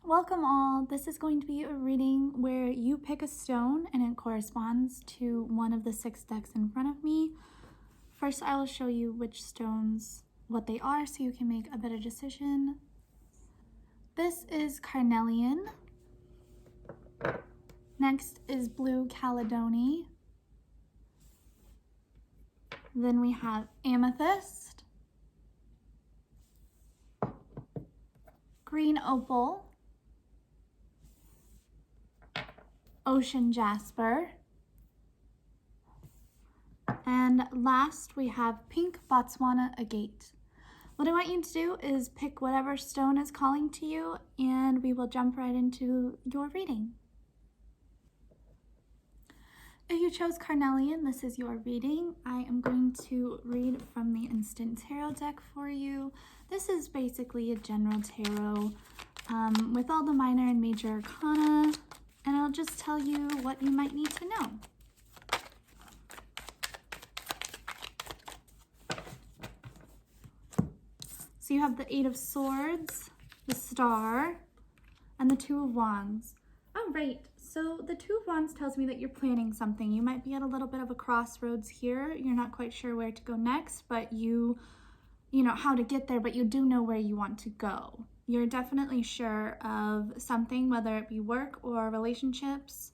Welcome all. This is going to be a reading where you pick a stone and it corresponds to one of the 6 decks in front of me. First, I will show you which stones, what they are, so you can make a better decision. This is Carnelian. Next is blue Chalcedony. Then we have Amethyst, green Opal, ocean Jasper, and last we have pink Botswana Agate. What I want you to do is pick whatever stone is calling to you, and we will jump right into your reading. If you chose Carnelian, this is your reading. I am going to read from the Instant Tarot deck for you. This is basically a general tarot with all the minor and major arcana, and I'll just tell you what you might need to know. So you have the 8 of Swords, the Star, and the 2 of Wands. All right, so the 2 of Wands tells me that you're planning something. You might be at a little bit of a crossroads here. You're not quite sure where to go next, but you know how to get there, but you do know where you want to go. You're definitely sure of something, whether it be work or relationships,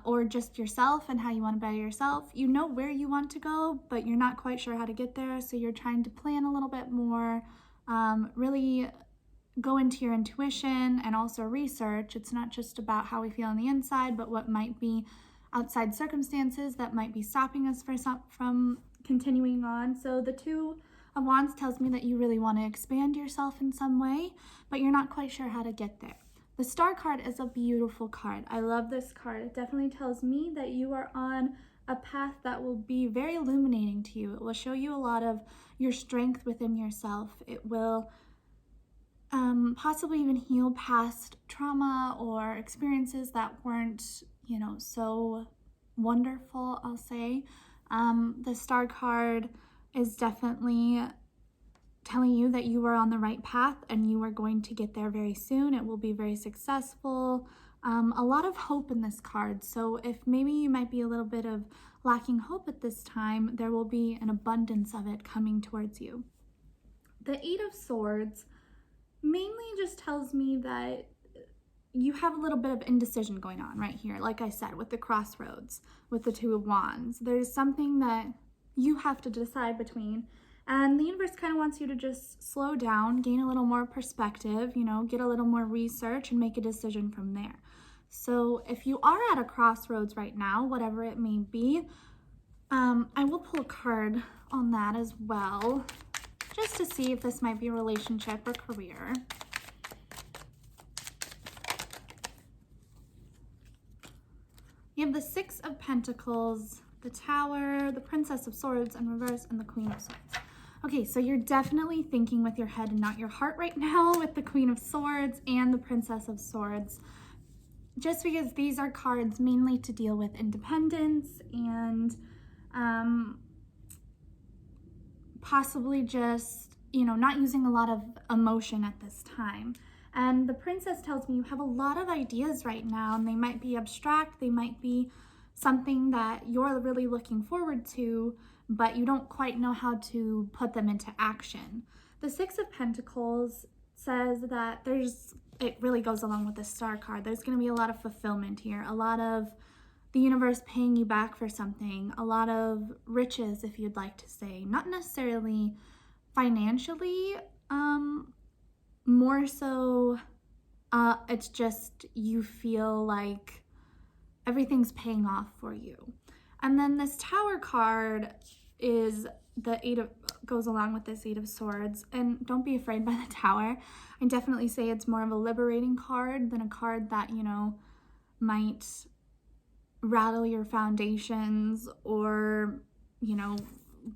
or just yourself and how you want to better yourself. You know where you want to go, but you're not quite sure how to get there, so you're trying to plan a little bit more, really go into your intuition and also research. It's not just about how we feel on the inside, but what might be outside circumstances that might be stopping us from continuing on. So the 2 of Wands tells me that you really want to expand yourself in some way, but you're not quite sure how to get there. The Star card is a beautiful card. I love this card. It definitely tells me that you are on a path that will be very illuminating to you. It will show you a lot of your strength within yourself. It will possibly even heal past trauma or experiences that weren't, so wonderful, I'll say. The Star card is definitely telling you that you are on the right path and you are going to get there very soon. It will be very successful. A lot of hope in this card. So if maybe you might be a little bit of lacking hope at this time, there will be an abundance of it coming towards you. The 8 of Swords mainly just tells me that you have a little bit of indecision going on right here. Like I said, with the crossroads, with the 2 of Wands, there's something that you have to decide between. And the universe kind of wants you to just slow down, gain a little more perspective, get a little more research and make a decision from there. So if you are at a crossroads right now, whatever it may be, I will pull a card on that as well, just to see if this might be a relationship or career. You have the 6 of Pentacles, the Tower, the Princess of Swords in reverse, and the Queen of Swords. Okay, so you're definitely thinking with your head and not your heart right now with the Queen of Swords and the Princess of Swords, just because these are cards mainly to deal with independence and possibly just, not using a lot of emotion at this time. And the Princess tells me you have a lot of ideas right now, and they might be abstract, they might be something that you're really looking forward to, but you don't quite know how to put them into action. The 6 of Pentacles says that it really goes along with the Star card. There's going to be a lot of fulfillment here, a lot of the universe paying you back for something, a lot of riches, if you'd like to say, not necessarily financially, more so it's just you feel like everything's paying off for you. And then this Tower card is goes along with this 8 of Swords, and don't be afraid by the Tower. I definitely say it's more of a liberating card than a card that, might rattle your foundations or,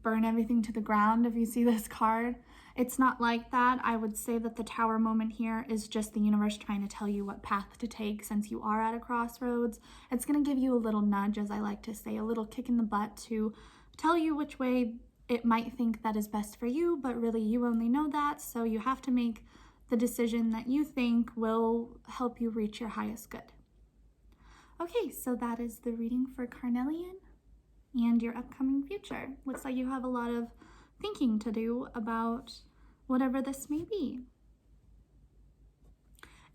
burn everything to the ground if you see this card. It's not like that. I would say that the Tower moment here is just the universe trying to tell you what path to take since you are at a crossroads. It's going to give you a little nudge, as I like to say, a little kick in the butt to tell you which way it might think that is best for you, but really you only know that, so you have to make the decision that you think will help you reach your highest good. Okay, so that is the reading for Carnelian and your upcoming future. Looks like you have a lot of thinking to do about whatever this may be.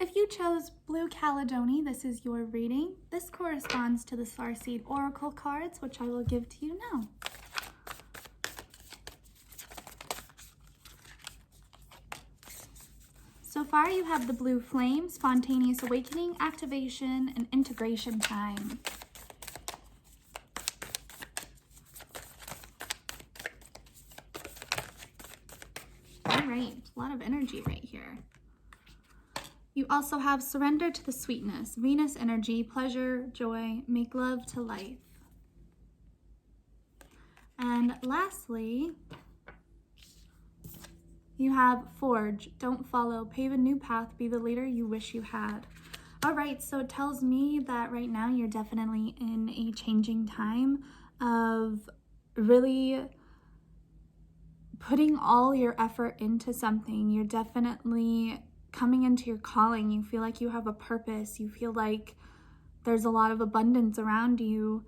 If you chose Blue Chalcedony, this is your reading. This corresponds to the Starseed Oracle cards, which I will give to you now. So far, you have the Blue Flame, Spontaneous Awakening, Activation, and Integration Time. All right, a lot of energy right here. You also have Surrender to the Sweetness, Venus Energy, Pleasure, Joy, Make Love to Life. And lastly, you have Forge, Don't Follow, Pave a New Path, Be the Leader You Wish You Had. All right, so it tells me that right now you're definitely in a changing time of really putting all your effort into something. You're definitely coming into your calling. You feel like you have a purpose. You feel like there's a lot of abundance around you,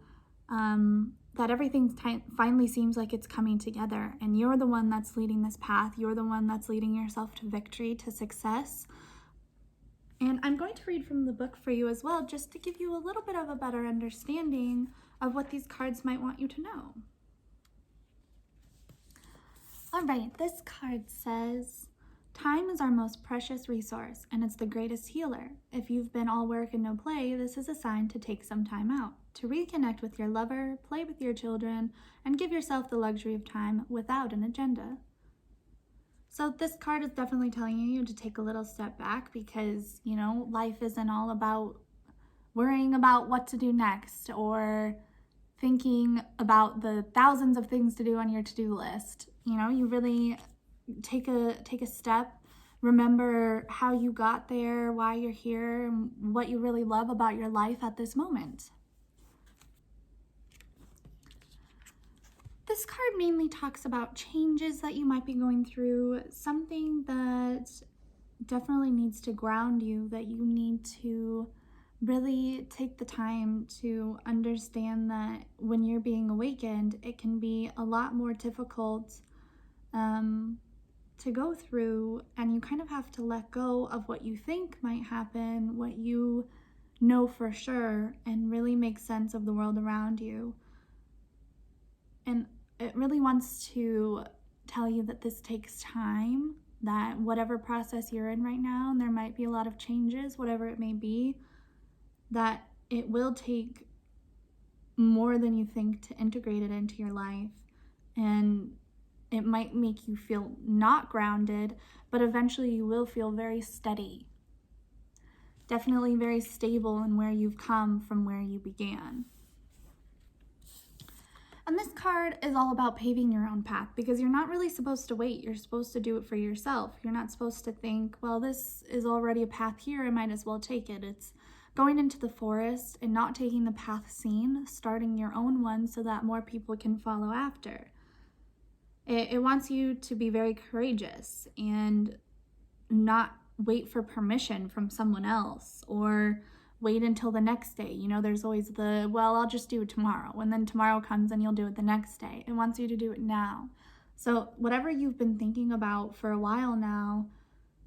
that everything finally seems like it's coming together, and you're the one that's leading this path. You're the one that's leading yourself to victory, to success. And I'm going to read from the book for you as well, just to give you a little bit of a better understanding of what these cards might want you to know. All right, this card says, time is our most precious resource, and it's the greatest healer. If you've been all work and no play, this is a sign to take some time out, to reconnect with your lover, play with your children, and give yourself the luxury of time without an agenda. So this card is definitely telling you to take a little step back because, you know, life isn't all about worrying about what to do next or thinking about the thousands of things to do on your to-do list. You know, you really take a step, remember how you got there, why you're here, and what you really love about your life at this moment. This card mainly talks about changes that you might be going through, something that definitely needs to ground you, that you need to really take the time to understand that when you're being awakened, it can be a lot more difficult to go through, and you kind of have to let go of what you think might happen, what you know for sure, and really make sense of the world around you. And it really wants to tell you that this takes time, that whatever process you're in right now, and there might be a lot of changes, whatever it may be, that it will take more than you think to integrate it into your life. And it might make you feel not grounded, but eventually you will feel very steady. Definitely very stable in where you've come from where you began. And this card is all about paving your own path, because you're not really supposed to wait. You're supposed to do it for yourself. You're not supposed to think, well, this is already a path here, I might as well take it. It's going into the forest and not taking the path seen, starting your own one so that more people can follow after. It wants you to be very courageous and not wait for permission from someone else or wait until the next day. You know, there's always the, well, I'll just do it tomorrow. And then tomorrow comes and you'll do it the next day. It wants you to do it now. So whatever you've been thinking about for a while now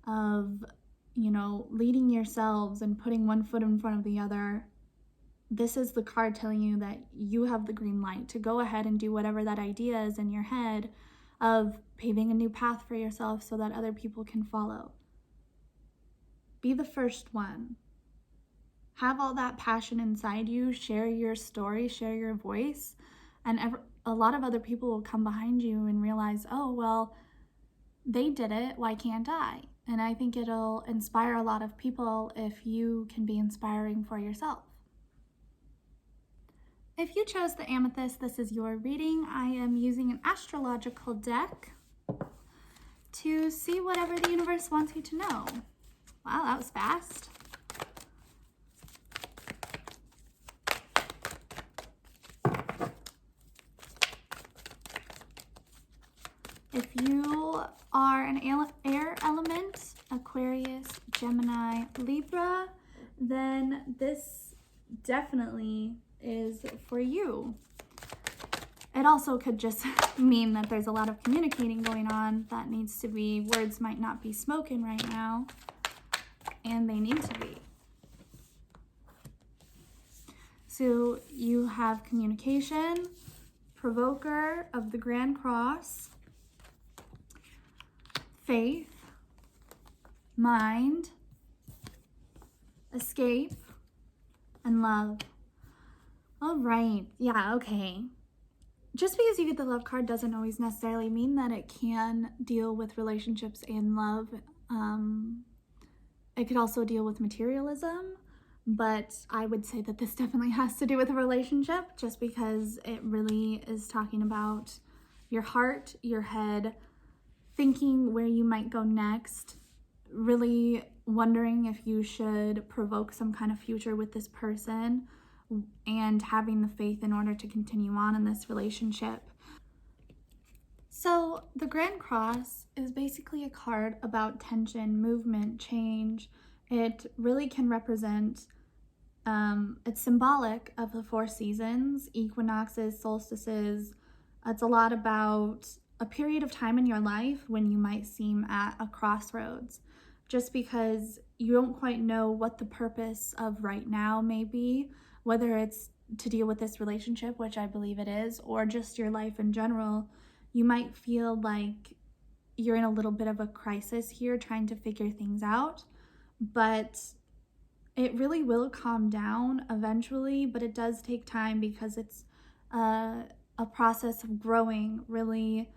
of, you know, leading yourselves and putting one foot in front of the other, this is the card telling you that you have the green light to go ahead and do whatever that idea is in your head of paving a new path for yourself so that other people can follow. Be the first one. Have all that passion inside you, share your story, share your voice, and a lot of other people will come behind you and realize, oh, well, they did it, why can't I? And I think it'll inspire a lot of people if you can be inspiring for yourself. If you chose the Amethyst, this is your reading. I am using an astrological deck to see whatever the universe wants you to know. Wow, that was fast. If you are an air element, Aquarius, definitely is for you. It also could just mean that there's a lot of communicating going on that needs to be, words might not be spoken right now, and they need to be. So you have communication, provoker of the Grand Cross, faith, mind, escape, and love. All right, yeah, okay. Just because you get the love card doesn't always necessarily mean that it can deal with relationships and love. It could also deal with materialism, but I would say that this definitely has to do with a relationship, just because it really is talking about your heart, your head, thinking where you might go next, really wondering if you should provoke some kind of future with this person, and having the faith in order to continue on in this relationship. So the Grand Cross is basically a card about tension, movement, change. It really can represent, it's symbolic of the 4 seasons, equinoxes, solstices. It's a lot about a period of time in your life when you might seem at a crossroads, just because you don't quite know what the purpose of right now may be, whether it's to deal with this relationship, which I believe it is, or just your life in general. You might feel like you're in a little bit of a crisis here, trying to figure things out, but it really will calm down eventually, but it does take time because it's a process of growing, really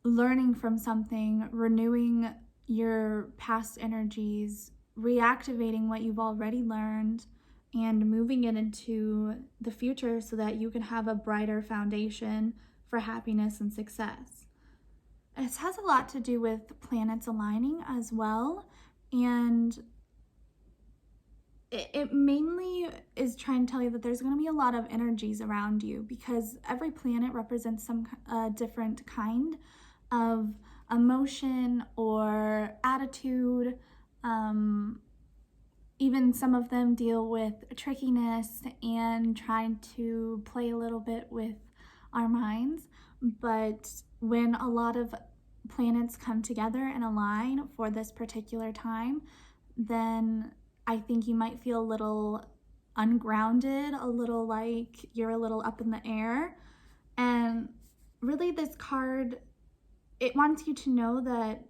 learning from something, renewing your past energies, reactivating what you've already learned, and moving it into the future so that you can have a brighter foundation for happiness and success. It has a lot to do with planets aligning as well, and it mainly is trying to tell you that there's going to be a lot of energies around you, because every planet represents some different kind of emotion or attitude. Even some of them deal with trickiness and trying to play a little bit with our minds. But when a lot of planets come together and align for this particular time, then I think you might feel a little ungrounded, a little like you're a little up in the air. And really, this card, it wants you to know that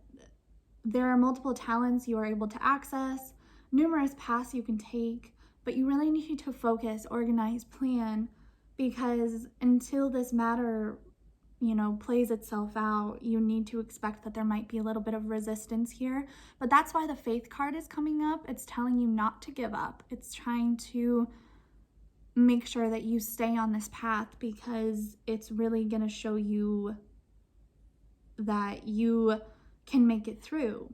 there are multiple talents you are able to access, numerous paths you can take, but you really need to focus, organize, plan, because until this matter, plays itself out, you need to expect that there might be a little bit of resistance here. But that's why the faith card is coming up. It's telling you not to give up. It's trying to make sure that you stay on this path, because it's really going to show you that you can make it through.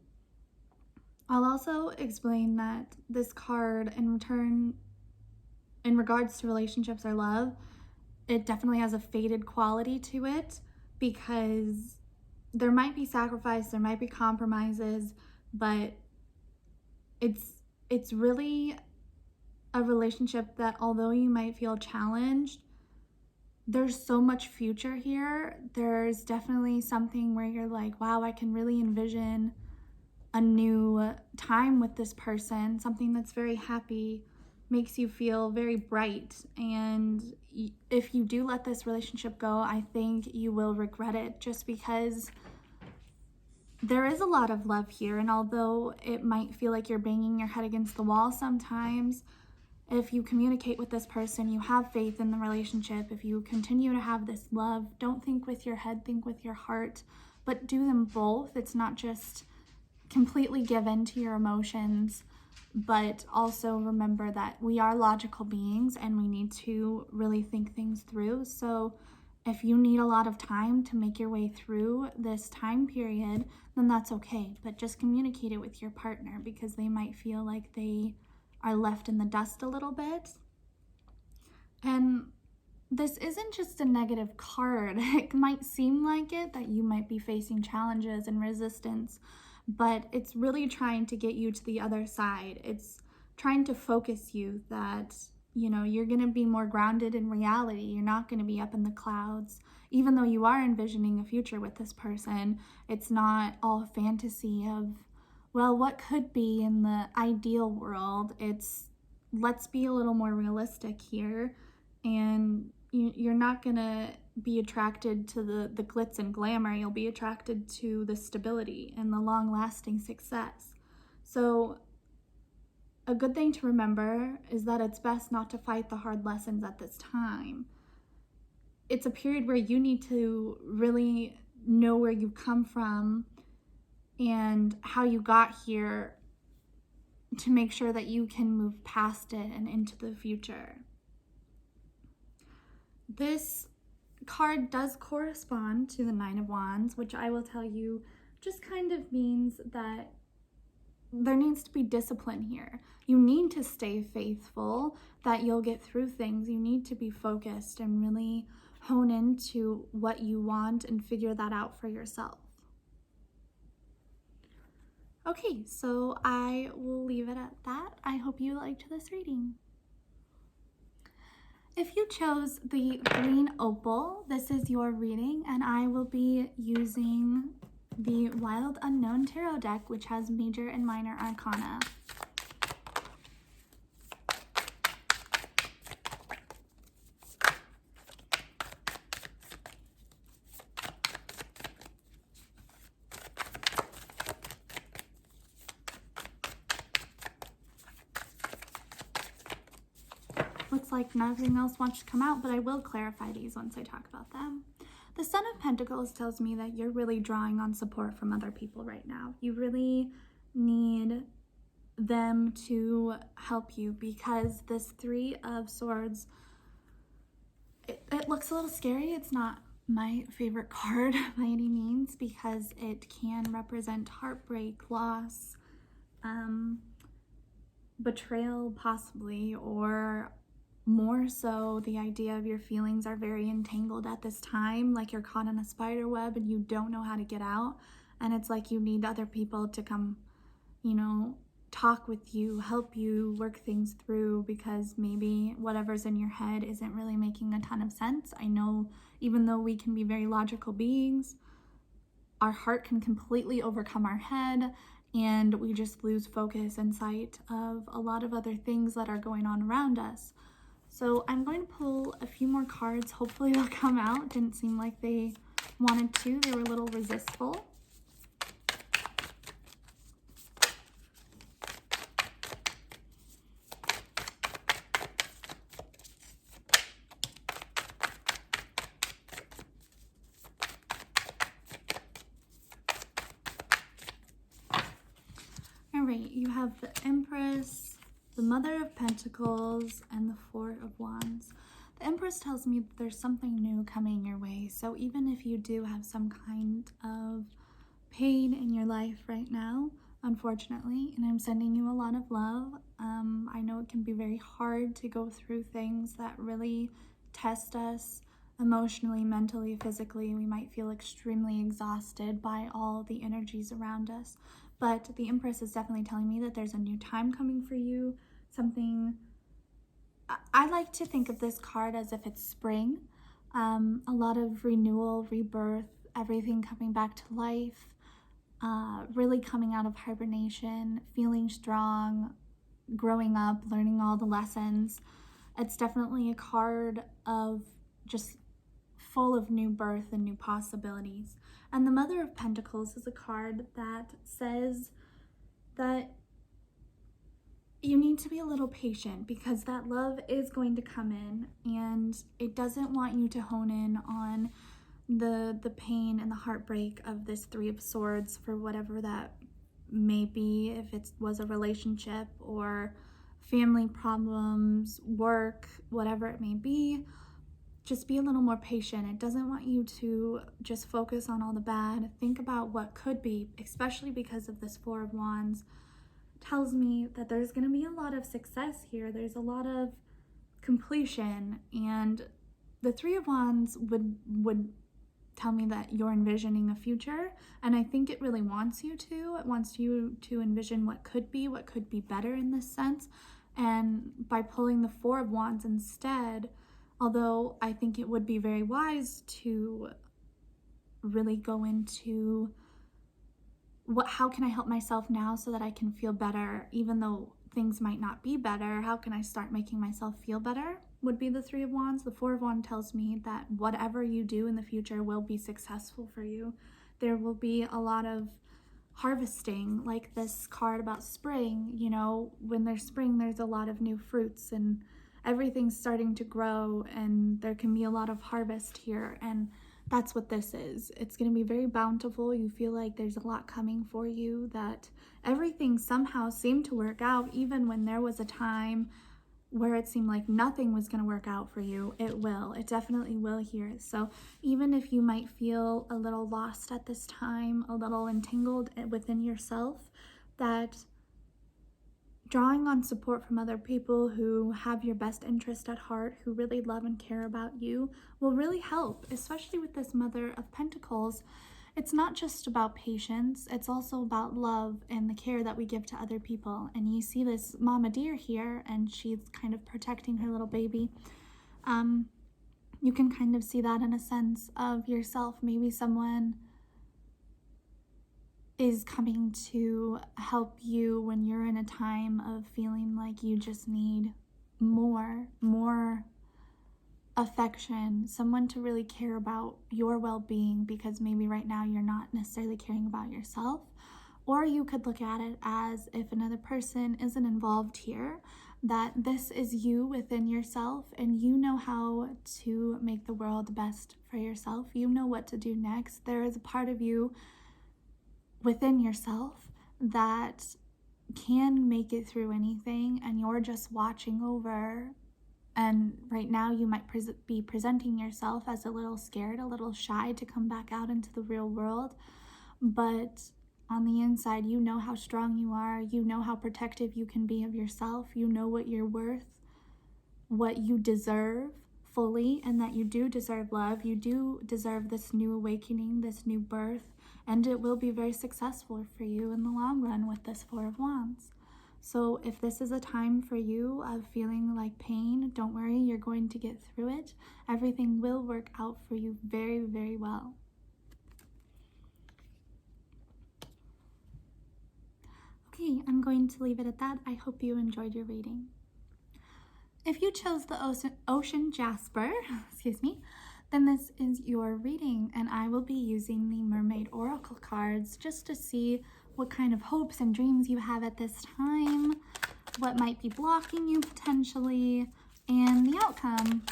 I'll also explain that this card, in regards to relationships or love, it definitely has a fated quality to it, because there might be sacrifice, there might be compromises, but it's really a relationship that, although you might feel challenged, there's so much future here. There's definitely something where you're like, wow, I can really envision a new time with this person, something that's very happy, makes you feel very bright. And if you do let this relationship go, I think you will regret it, just because there is a lot of love here. And although it might feel like you're banging your head against the wall sometimes, if you communicate with this person, you have faith in the relationship, if you continue to have this love, don't think with your head, think with your heart, but do them both. It's not just completely give in to your emotions, but also remember that we are logical beings and we need to really think things through. So if you need a lot of time to make your way through this time period, then that's okay, but just communicate it with your partner, because they might feel like they are left in the dust a little bit. And this isn't just a negative card. It might seem like it, that you might be facing challenges and resistance, but it's really trying to get you to the other side. It's trying to focus you that, you know, you're going to be more grounded in reality. You're not going to be up in the clouds. Even though you are envisioning a future with this person, it's not all fantasy of, well, what could be in the ideal world. It's, let's be a little more realistic here. And you're not going to be attracted to the glitz and glamour. You'll be attracted to the stability and the long-lasting success. So a good thing to remember is that it's best not to fight the hard lessons at this time. It's a period where you need to really know where you come from and how you got here to make sure that you can move past it and into the future. This card does correspond to the Nine of Wands, which I will tell you just kind of means that there needs to be discipline here. You need to stay faithful, that you'll get through things. You need to be focused and really hone into what you want and figure that out for yourself. Okay, so I will leave it at that. I hope you liked this reading. If you chose the green opal, this is your reading, and I will be using the Wild Unknown Tarot deck, which has major and minor arcana. Looks like nothing else wants to come out, but I will clarify these once I talk about them. The Son of Pentacles tells me that you're really drawing on support from other people right now. You really need them to help you, because this Three of Swords, it looks a little scary. It's not my favorite card by any means, because it can represent heartbreak, loss, betrayal possibly, or more so the idea of your feelings are very entangled at this time, like you're caught in a spider web and you don't know how to get out, and it's like you need other people to come, you know, talk with you, help you work things through, because maybe whatever's in your head isn't really making a ton of sense. I know even though we can be very logical beings, our heart can completely overcome our head, and we just lose focus and sight of a lot of other things that are going on around us. So I'm going to pull a few more cards. Hopefully they'll come out. Didn't seem like they wanted to. They were a little resistful. All right, you have the Empress, the Mother of Pentacles, and the Four of Wands. The Empress tells me that there's something new coming your way. So even if you do have some kind of pain in your life right now, unfortunately, and I'm sending you a lot of love. I know it can be very hard to go through things that really test us emotionally, mentally, physically. We might feel extremely exhausted by all the energies around us. But the Empress is definitely telling me that there's a new time coming for you. Something, I like to think of this card as if it's spring. A lot of renewal, rebirth, everything coming back to life, really coming out of hibernation, feeling strong, growing up, learning all the lessons. It's definitely a card of just full of new birth and new possibilities. And the Mother of Pentacles is a card that says that you need to be a little patient, because that love is going to come in, and it doesn't want you to hone in on the pain and the heartbreak of this Three of Swords for whatever that may be, if it was a relationship or family problems, work, whatever it may be. Just be a little more patient. It doesn't want you to just focus on all the bad. Think about what could be, especially because of this Four of Wands. Tells me that there's going to be a lot of success here. There's a lot of completion, and the Three of Wands would tell me that you're envisioning a future, and I think it really wants you to. It wants you to envision what could be better in this sense. And by pulling the Four of Wands instead, although I think it would be very wise to really go into how can I help myself now so that I can feel better, even though things might not be better, how can I start making myself feel better, would be the Three of Wands. The Four of Wands tells me that whatever you do in the future will be successful for you. There will be a lot of harvesting, like this card about spring. You know, when there's spring, there's a lot of new fruits and everything's starting to grow, and there can be a lot of harvest here, and that's what this is. It's going to be very bountiful. You feel like there's a lot coming for you, that everything somehow seemed to work out, even when there was a time where it seemed like nothing was going to work out for you. It will. It definitely will here. So even if you might feel a little lost at this time, a little entangled within yourself, that drawing on support from other people who have your best interest at heart, who really love and care about you, will really help, especially with this Mother of Pentacles. It's not just about patience, it's also about love and the care that we give to other people. And you see this mama deer here, and she's kind of protecting her little baby. You can kind of see that in a sense of yourself. Maybe someone is coming to help you when you're in a time of feeling like you just need more affection, someone to really care about your well-being, because maybe right now you're not necessarily caring about yourself. Or you could look at it as, if another person isn't involved here, that this is you within yourself, and you know how to make the world best for yourself. You know what to do next. There is a part of you within yourself that can make it through anything, and you're just watching over. And right now you might be presenting yourself as a little scared, a little shy to come back out into the real world, but on the inside you know how strong you are, you know how protective you can be of yourself, you know what you're worth, what you deserve fully, and that you do deserve love, you do deserve this new awakening, this new birth, and it will be very successful for you in the long run with this Four of Wands. So if this is a time for you of feeling like pain, don't worry, you're going to get through it. Everything will work out for you very, very well. Okay, I'm going to leave it at that. I hope you enjoyed your reading. If you chose the Ocean Jasper, then this is your reading, and I will be using the Mermaid Oracle cards just to see what kind of hopes and dreams you have at this time, what might be blocking you potentially, and the outcome.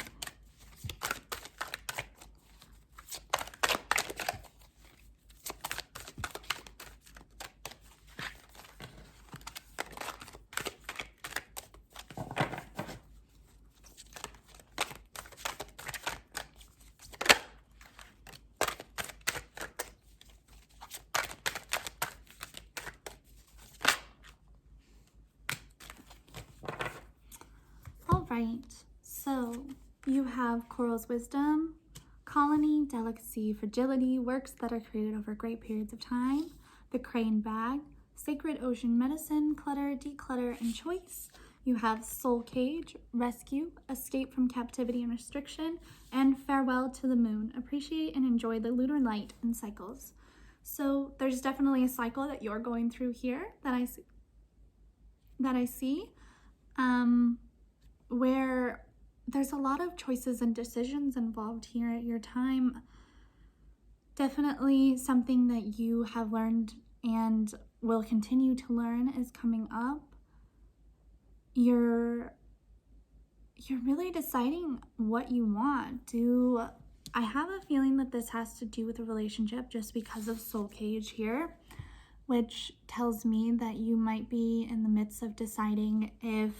Right, so you have Coral's Wisdom, Colony, Delicacy, Fragility, works that are created over great periods of time, the Crane Bag, Sacred Ocean Medicine, Clutter, Declutter, and Choice. You have Soul Cage, Rescue, Escape from Captivity and Restriction, and Farewell to the Moon. Appreciate and enjoy the lunar light and cycles. So there's definitely a cycle that you're going through here that I see. Where there's a lot of choices and decisions involved here at your time. Definitely something that you have learned and will continue to learn is coming up. You're really deciding what you want. I have a feeling that this has to do with a relationship just because of Soul Cage here, which tells me that you might be in the midst of deciding if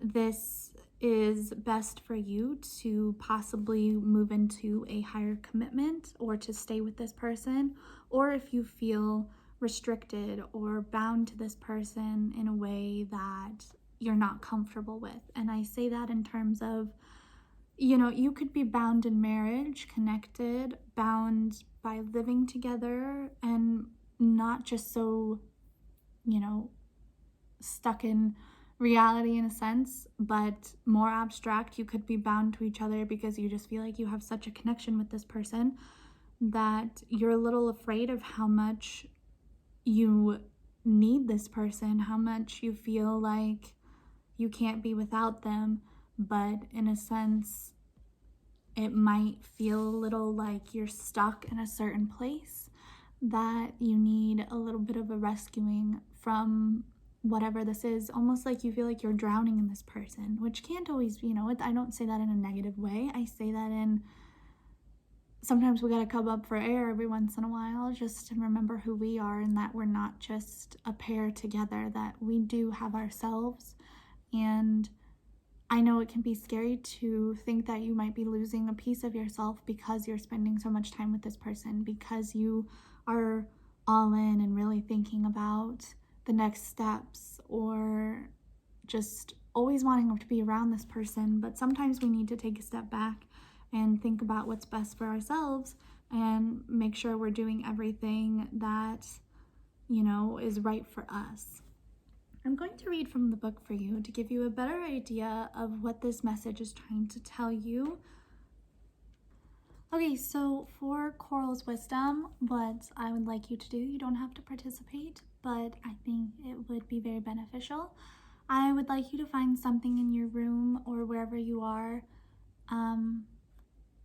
this is best for you to possibly move into a higher commitment or to stay with this person, or if you feel restricted or bound to this person in a way that you're not comfortable with. And I say that in terms of you know, you could be bound in marriage, connected, bound by living together, and not just so, you know, stuck in reality in a sense, but more abstract. You could be bound to each other because you just feel like you have such a connection with this person that you're a little afraid of how much you need this person, how much you feel like you can't be without them. But in a sense, it might feel a little like you're stuck in a certain place, that you need a little bit of a rescuing from whatever this is. Almost like you feel like you're drowning in this person, which can't always, you know, I don't say that in a negative way. I say that in, sometimes we gotta come up for air every once in a while, just to remember who we are and that we're not just a pair together, that we do have ourselves. And I know it can be scary to think that you might be losing a piece of yourself because you're spending so much time with this person, because you are all in and really thinking about the next steps, or just always wanting to be around this person. But sometimes we need to take a step back and think about what's best for ourselves and make sure we're doing everything that, you know, is right for us. I'm going to read from the book for you to give you a better idea of what this message is trying to tell you. Okay, so for Coral's wisdom, what I would like you to do, you don't have to participate, but I think it would be very beneficial. I would like you to find something in your room or wherever you are.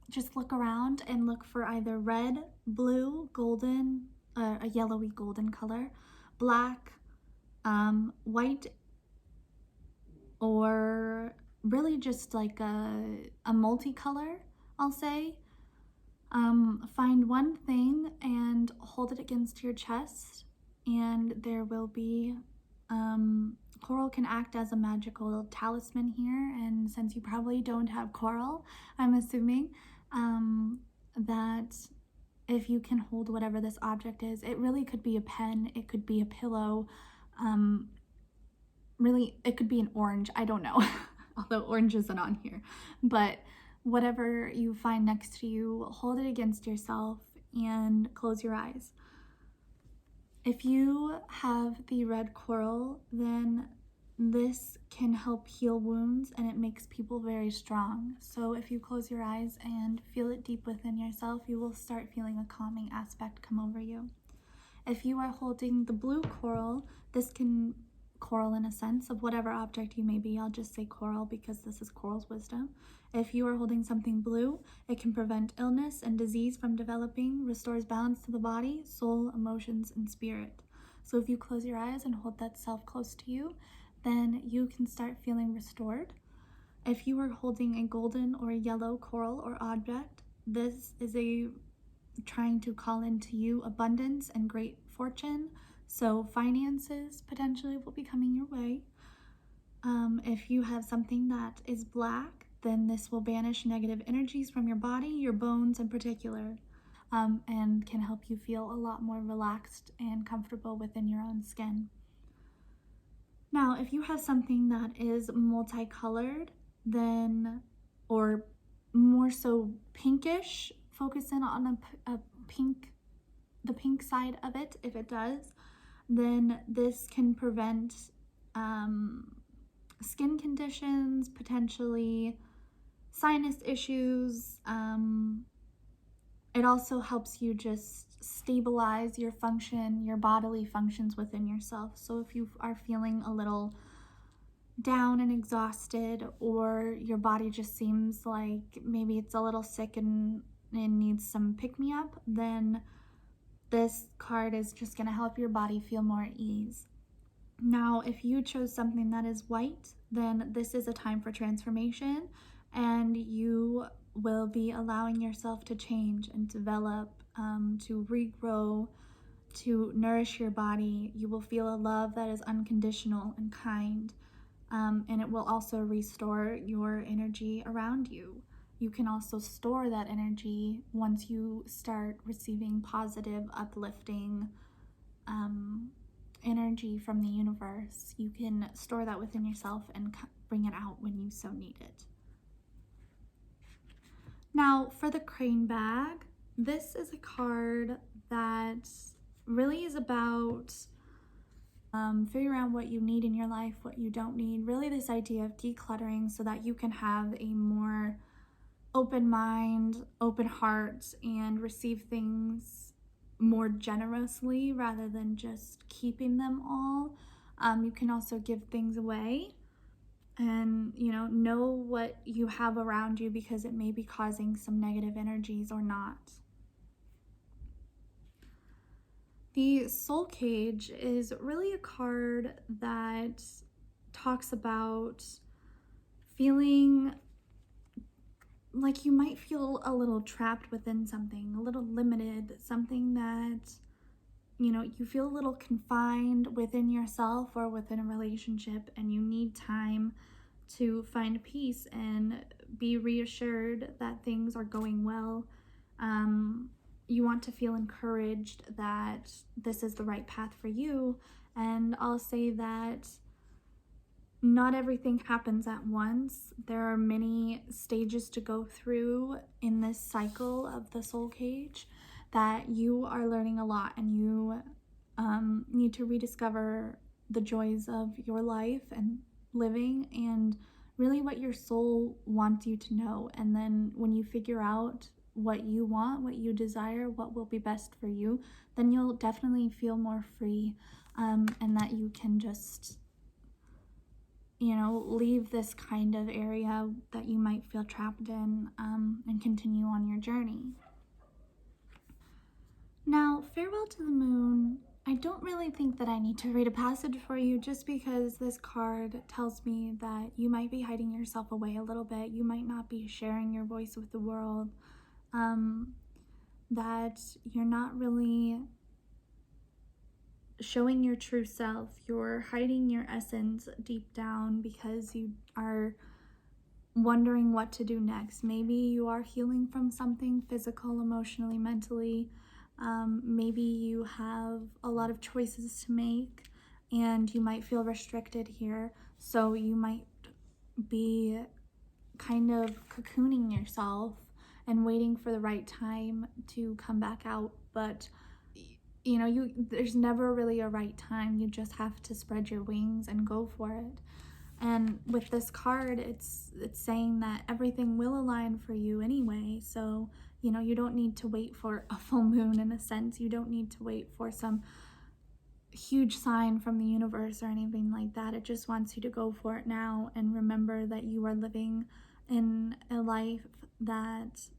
Just look around and look for either red, blue, golden, a yellowy golden color, black, white, or really just like a multicolor, I'll say. Find one thing and hold it against your chest, and there will be, coral can act as a magical talisman here. And since you probably don't have coral, I'm assuming that if you can hold whatever this object is, it really could be a pen, it could be a pillow, really it could be an orange, I don't know, although orange isn't on here, but whatever you find next to you, hold it against yourself and close your eyes. If you have the red coral, then this can help heal wounds and it makes people very strong. So if you close your eyes and feel it deep within yourself, you will start feeling a calming aspect come over you. If you are holding the blue coral, this can, coral in a sense of whatever object you may be, I'll just say coral because this is Coral's wisdom. If you are holding something blue, it can prevent illness and disease from developing, restores balance to the body, soul, emotions, and spirit. So if you close your eyes and hold that self close to you, then you can start feeling restored. If you are holding a golden or a yellow coral or object, this is a trying to call into you abundance and great fortune. So finances potentially will be coming your way. If you have something that is black, then this will banish negative energies from your body, your bones in particular, and can help you feel a lot more relaxed and comfortable within your own skin. Now, if you have something that is multicolored, then, or more so pinkish, focus in on a pink, the pink side of it. If it does, then this can prevent skin conditions, potentially sinus issues. It also helps you just stabilize your function, your bodily functions within yourself. So if you are feeling a little down and exhausted, or your body just seems like maybe it's a little sick and it needs some pick-me-up, then this card is just going to help your body feel more at ease. Now, if you chose something that is white, then this is a time for transformation, and you will be allowing yourself to change and develop, to regrow, to nourish your body. You will feel a love that is unconditional and kind, and it will also restore your energy around you. You can also store that energy once you start receiving positive, uplifting energy from the universe. You can store that within yourself and bring it out when you so need it. Now, for the crane bag, this is a card that really is about figuring out what you need in your life, what you don't need. Really this idea of decluttering so that you can have a more open mind, open heart, and receive things more generously rather than just keeping them all. You can also give things away and, know what you have around you because it may be causing some negative energies or not. The Soul Cage is really a card that talks about feeling like you might feel a little trapped within something, a little limited, something that, you feel a little confined within yourself or within a relationship, and you need time to find peace and be reassured that things are going well. You want to feel encouraged that this is the right path for you. And I'll say that not everything happens at once. There are many stages to go through in this cycle of the Soul Cage, that you are learning a lot, and you need to rediscover the joys of your life and living and really what your soul wants you to know. And then when you figure out what you want, what you desire, what will be best for you, then you'll definitely feel more free, and that you can just leave this kind of area that you might feel trapped in, and continue on your journey. Now, Farewell to the Moon, I don't really think that I need to read a passage for you, just because this card tells me that you might be hiding yourself away a little bit. You might not be sharing your voice with the world, that you're not really showing your true self. You're hiding your essence deep down because you are wondering what to do next. Maybe you are healing from something physical, emotionally, mentally. Maybe you have a lot of choices to make and you might feel restricted here. So you might be kind of cocooning yourself and waiting for the right time to come back out. But there's never really a right time. You just have to spread your wings and go for it. And with this card, it's saying that everything will align for you anyway. So, you don't need to wait for a full moon in a sense. You don't need to wait for some huge sign from the universe or anything like that. It just wants you to go for it now and remember that you are living in a life that,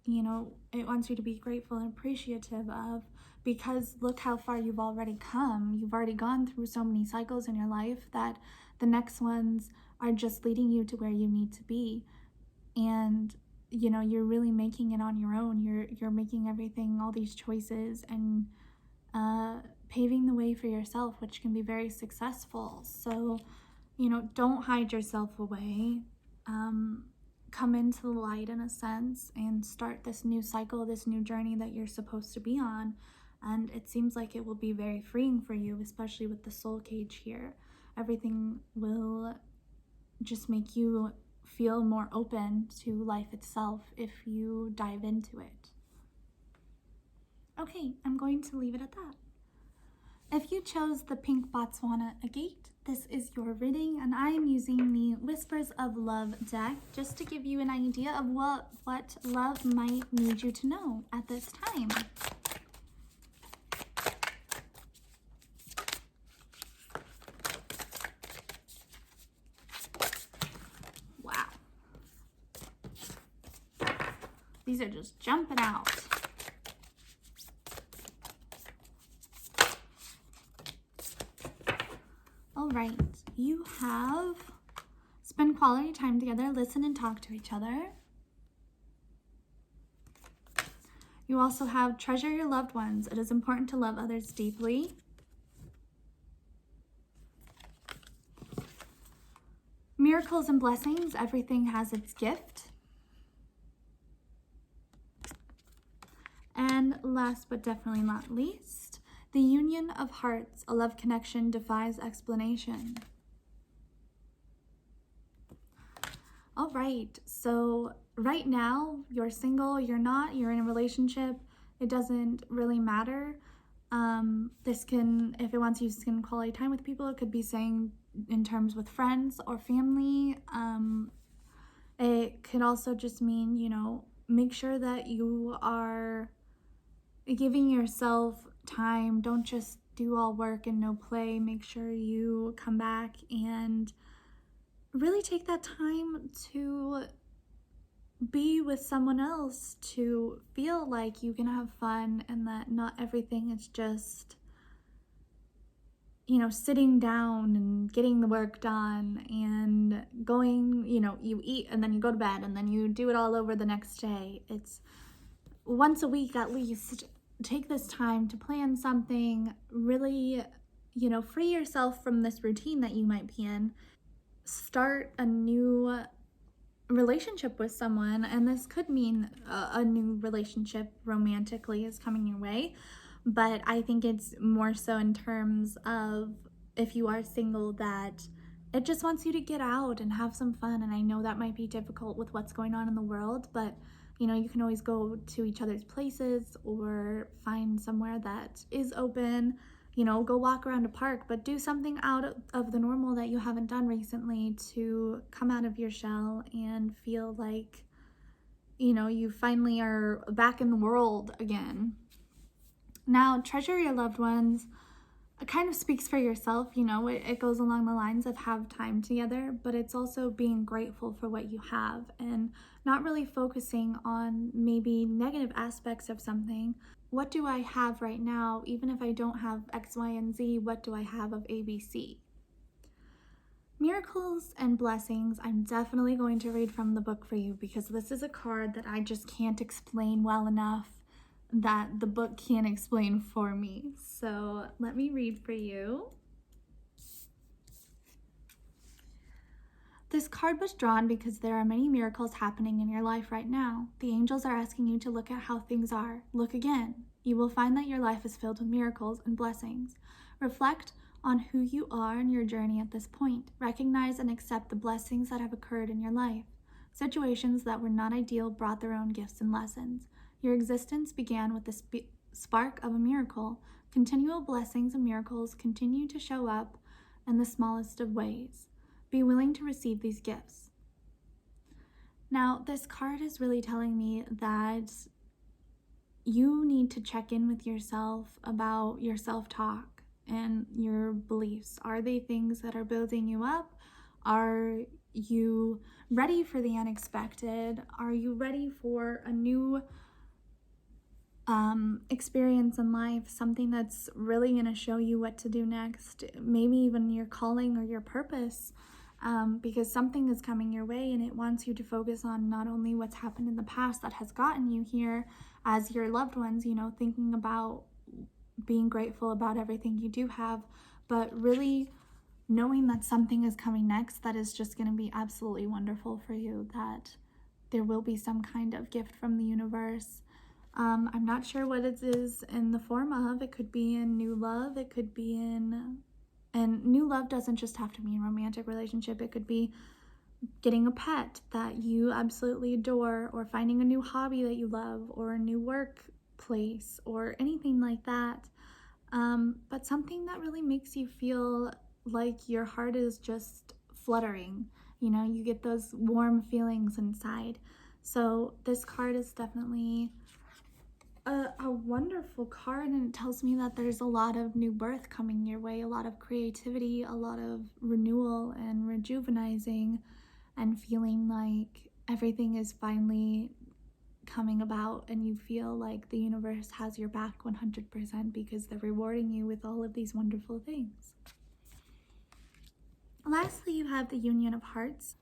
it wants you to be grateful and appreciative of, because look how far you've already come. You've already gone through so many cycles in your life that the next ones are just leading you to where you need to be. And you're really making it on your own. You're making everything, all these choices, and paving the way for yourself, which can be very successful. So don't hide yourself away. Come into the light in a sense and start this new cycle, this new journey that you're supposed to be on. And it seems like it will be very freeing for you, especially with the Soul Cage here. Everything will just make you feel more open to life itself if you dive into it. Okay, I'm going to leave it at that. If you chose the pink Botswana Agate, this is your reading, and I am using the Whispers of Love deck just to give you an idea of what love might need you to know at this time. Wow. These are just jumping out. All right, you have spend quality time together, listen and talk to each other. You also have treasure your loved ones. It is important to love others deeply. Miracles and blessings, everything has its gift. And last but definitely not least, the union of hearts, a love connection defies explanation. All right, so right now, you're single, you're not, you're in a relationship, it doesn't really matter. This can, if it wants you to spend quality time with people, it could be saying in terms with friends or family. It could also just mean, make sure that you are giving yourself time. Don't just do all work and no play. Make sure you come back and really take that time to be with someone else, to feel like you can have fun and that not everything is just, sitting down and getting the work done and going, you eat and then you go to bed and then you do it all over the next day. It's once a week at least. Take this time to plan something, really, free yourself from this routine that you might be in. Start a new relationship with someone, and this could mean a new relationship romantically is coming your way, but I think it's more so in terms of, if you are single, that it just wants you to get out and have some fun. And I know that might be difficult with what's going on in the world, but you can always go to each other's places or find somewhere that is open. Go walk around a park, but do something out of the normal that you haven't done recently to come out of your shell and feel like, you finally are back in the world again. Now, treasure your loved ones. It kind of speaks for yourself, it goes along the lines of have time together, but it's also being grateful for what you have and not really focusing on maybe negative aspects of something. What do I have right now? Even if I don't have X, Y, and Z, what do I have of ABC? Miracles and blessings, I'm definitely going to read from the book for you because this is a card that I just can't explain well enough that the book can't explain for me. So let me read for you. This card was drawn because there are many miracles happening in your life right now. The angels are asking you to look at how things are. Look again. You will find that your life is filled with miracles and blessings. Reflect on who you are in your journey at this point. Recognize and accept the blessings that have occurred in your life. Situations that were not ideal brought their own gifts and lessons. Your existence began with the spark of a miracle. Continual blessings and miracles continue to show up in the smallest of ways. Be willing to receive these gifts. Now, this card is really telling me that you need to check in with yourself about your self-talk and your beliefs. Are they things that are building you up? Are you ready for the unexpected? Are you ready for a new experience in life, something that's really going to show you what to do next, maybe even your calling or your purpose, because something is coming your way and it wants you to focus on not only what's happened in the past that has gotten you here as your loved ones, thinking about being grateful about everything you do have, but really knowing that something is coming next that is just going to be absolutely wonderful for you, that there will be some kind of gift from the universe. I'm not sure what it is in the form of. It could be in new love. It could be in, and new love doesn't just have to be in a romantic relationship. It could be getting a pet that you absolutely adore, or finding a new hobby that you love, or a new workplace, or anything like that. But something that really makes you feel like your heart is just fluttering. You get those warm feelings inside. So this card is definitely a wonderful card, and it tells me that there's a lot of new birth coming your way, a lot of creativity, a lot of renewal and rejuvenizing, and feeling like everything is finally coming about and you feel like the universe has your back 100% because they're rewarding you with all of these wonderful things. Lastly, you have the Union of Hearts.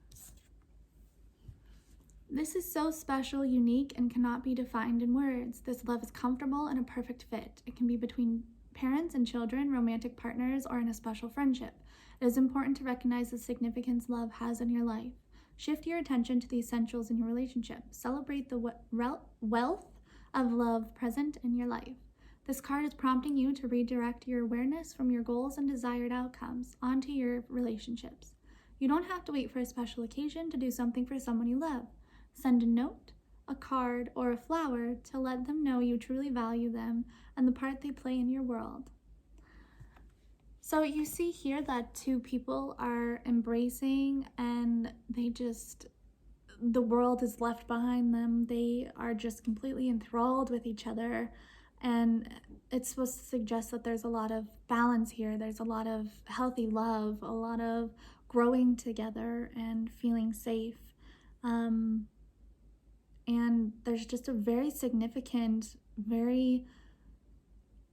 This is so special, unique, and cannot be defined in words. This love is comfortable and a perfect fit. It can be between parents and children, romantic partners, or in a special friendship. It is important to recognize the significance love has in your life. Shift your attention to the essentials in your relationship. Celebrate the wealth of love present in your life. This card is prompting you to redirect your awareness from your goals and desired outcomes onto your relationships. You don't have to wait for a special occasion to do something for someone you love. Send a note, a card, or a flower to let them know you truly value them and the part they play in your world. So you see here that two people are embracing, and the world is left behind them. They are just completely enthralled with each other, and it's supposed to suggest that there's a lot of balance here. There's a lot of healthy love, a lot of growing together and feeling safe. And there's just a very significant, very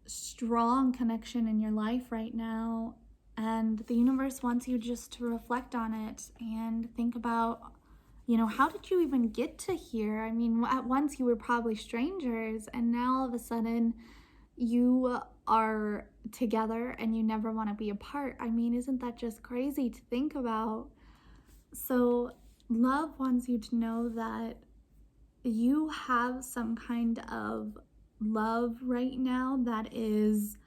strong connection in your life right now, and the universe wants you just to reflect on it and think about, how did you even get to here? I mean, at once you were probably strangers, and now all of a sudden you are together and you never want to be apart. I mean, isn't that just crazy to think about? So love wants you to know that you have some kind of love right now that is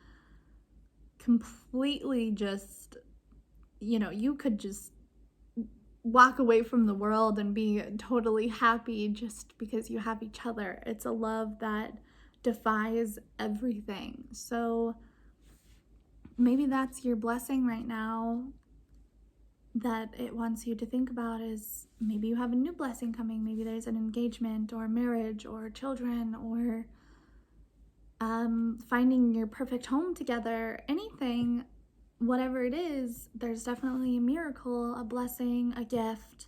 completely just, you could just walk away from the world and be totally happy just because you have each other. It's a love that defies everything. So maybe that's your blessing right now that it wants you to think about, is maybe you have a new blessing coming. Maybe there's an engagement or marriage or children or finding your perfect home together. Anything, whatever it is, there's definitely a miracle, a blessing, a gift.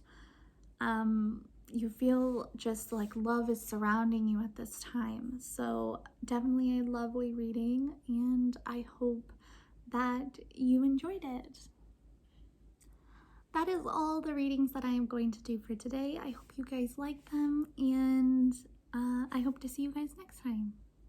You feel just like love is surrounding you at this time. So definitely a lovely reading, and I hope that you enjoyed it. That is all the readings that I am going to do for today. I hope you guys like them, and I hope to see you guys next time.